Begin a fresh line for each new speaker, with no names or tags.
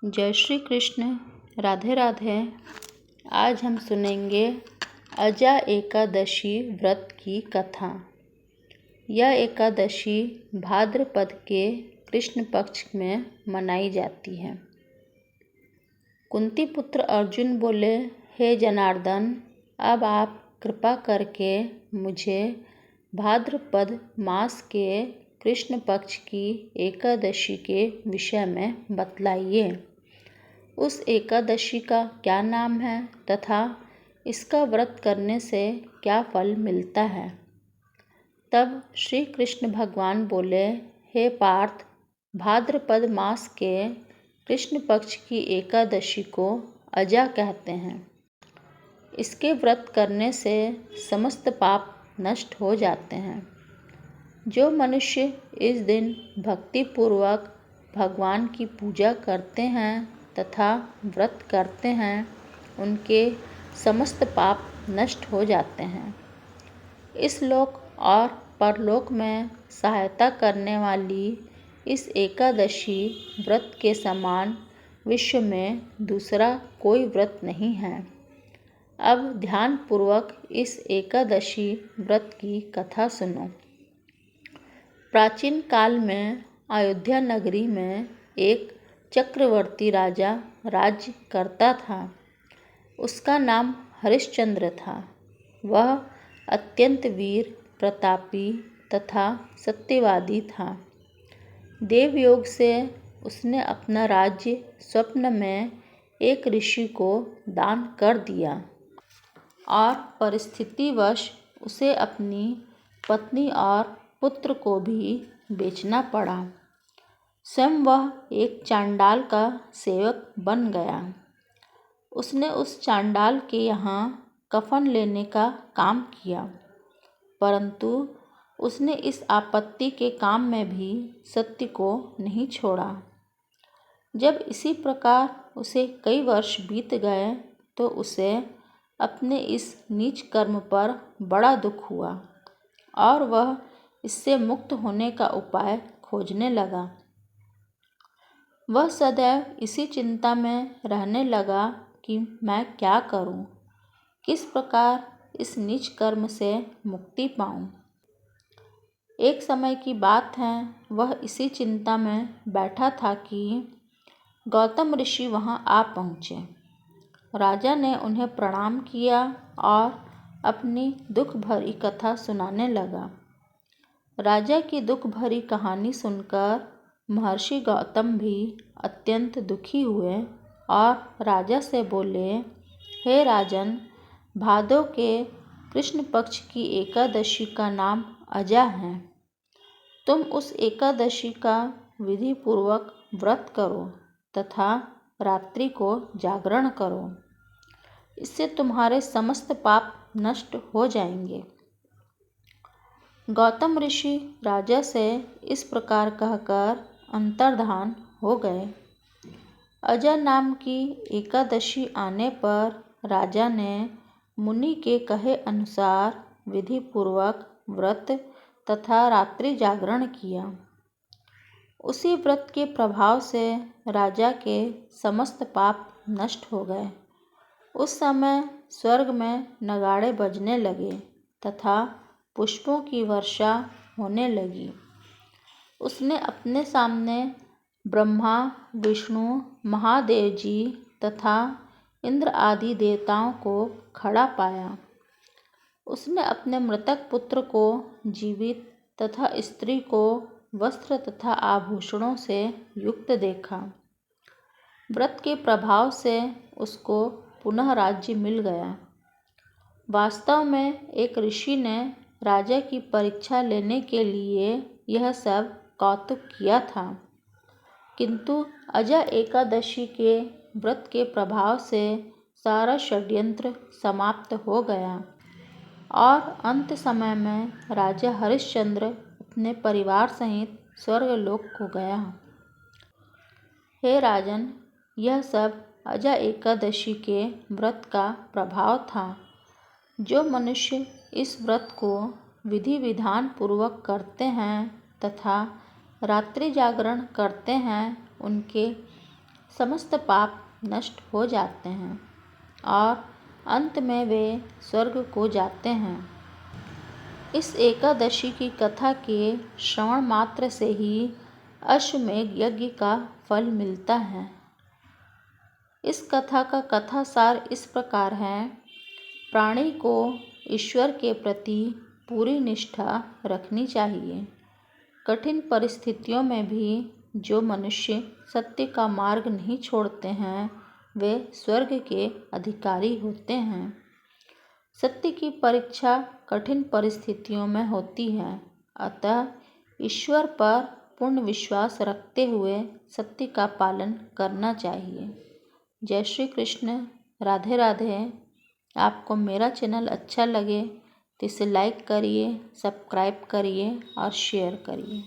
जय श्री कृष्ण। राधे राधे। आज हम सुनेंगे अजा एकादशी व्रत की कथा। यह एकादशी भाद्रपद के कृष्ण पक्ष में मनाई जाती है। कुंती पुत्र अर्जुन बोले, हे जनार्दन, अब आप कृपा करके मुझे भाद्रपद मास के कृष्ण पक्ष की एकादशी के विषय में बतलाइए। उस एकादशी का क्या नाम है तथा इसका व्रत करने से क्या फल मिलता है। तब श्री कृष्ण भगवान बोले, हे पार्थ, भाद्रपद मास के कृष्ण पक्ष की एकादशी को अजा कहते हैं। इसके व्रत करने से समस्त पाप नष्ट हो जाते हैं। जो मनुष्य इस दिन भक्तिपूर्वक भगवान की पूजा करते हैं तथा व्रत करते हैं, उनके समस्त पाप नष्ट हो जाते हैं। इस लोक और परलोक में सहायता करने वाली इस एकादशी व्रत के समान विश्व में दूसरा कोई व्रत नहीं है। अब ध्यानपूर्वक इस एकादशी व्रत की कथा सुनो। प्राचीन काल में अयोध्या नगरी में एक चक्रवर्ती राजा राज्य करता था। उसका नाम हरिश्चंद्र था। वह अत्यंत वीर, प्रतापी तथा सत्यवादी था। देवयोग से उसने अपना राज्य स्वप्न में एक ऋषि को दान कर दिया और परिस्थितिवश उसे अपनी पत्नी और पुत्र को भी बेचना पड़ा। स्वयं वह एक चांडाल का सेवक बन गया। उसने उस चांडाल के यहाँ कफन लेने का काम किया, परंतु उसने इस आपत्ति के काम में भी सत्य को नहीं छोड़ा। जब इसी प्रकार उसे कई वर्ष बीत गए तो उसे अपने इस नीच कर्म पर बड़ा दुख हुआ और वह इससे मुक्त होने का उपाय खोजने लगा। वह सदैव इसी चिंता में रहने लगा कि मैं क्या करूं, किस प्रकार इस नीच कर्म से मुक्ति पाऊं। एक समय की बात है, वह इसी चिंता में बैठा था कि गौतम ऋषि वहां आ पहुँचे। राजा ने उन्हें प्रणाम किया और अपनी दुख भरी कथा सुनाने लगा। राजा की दुख भरी कहानी सुनकर महर्षि गौतम भी अत्यंत दुखी हुए और राजा से बोले, हे राजन, भादो के कृष्ण पक्ष की एकादशी का नाम अजा है। तुम उस एकादशी का विधि पूर्वक व्रत करो तथा रात्रि को जागरण करो। इससे तुम्हारे समस्त पाप नष्ट हो जाएंगे। गौतम ऋषि राजा से इस प्रकार कहकर अंतर्धान हो गए। अजा नाम की एकादशी आने पर राजा ने मुनि के कहे अनुसार विधि पूर्वक व्रत तथा रात्रि जागरण किया। उसी व्रत के प्रभाव से राजा के समस्त पाप नष्ट हो गए। उस समय स्वर्ग में नगाड़े बजने लगे तथा पुष्पों की वर्षा होने लगी। उसने अपने सामने ब्रह्मा, विष्णु, महादेव जी तथा इंद्र आदि देवताओं को खड़ा पाया। उसने अपने मृतक पुत्र को जीवित तथा स्त्री को वस्त्र तथा आभूषणों से युक्त देखा। व्रत के प्रभाव से उसको पुनः राज्य मिल गया। वास्तव में एक ऋषि ने राजा की परीक्षा लेने के लिए यह सब कौतुक किया था, किंतु अजा एकादशी के व्रत के प्रभाव से सारा षड्यंत्र समाप्त हो गया और अंत समय में राजा हरिश्चंद्र अपने परिवार सहित स्वर्गलोक को गया। हे राजन, यह सब अजा एकादशी के व्रत का प्रभाव था। जो मनुष्य इस व्रत को विधि विधान पूर्वक करते हैं तथा रात्रि जागरण करते हैं, उनके समस्त पाप नष्ट हो जाते हैं और अंत में वे स्वर्ग को जाते हैं। इस एकादशी की कथा के श्रवण मात्र से ही अश्वमेध यज्ञ का फल मिलता है। इस कथा का कथा सार इस प्रकार है। प्राणी को ईश्वर के प्रति पूरी निष्ठा रखनी चाहिए। कठिन परिस्थितियों में भी जो मनुष्य सत्य का मार्ग नहीं छोड़ते हैं वे स्वर्ग के अधिकारी होते हैं। सत्य की परीक्षा कठिन परिस्थितियों में होती है, अतः ईश्वर पर पूर्ण विश्वास रखते हुए सत्य का पालन करना चाहिए। जय श्री कृष्ण। राधे राधे। आपको मेरा चैनल अच्छा लगे तो इसे लाइक करिए, सब्सक्राइब करिए और शेयर करिए।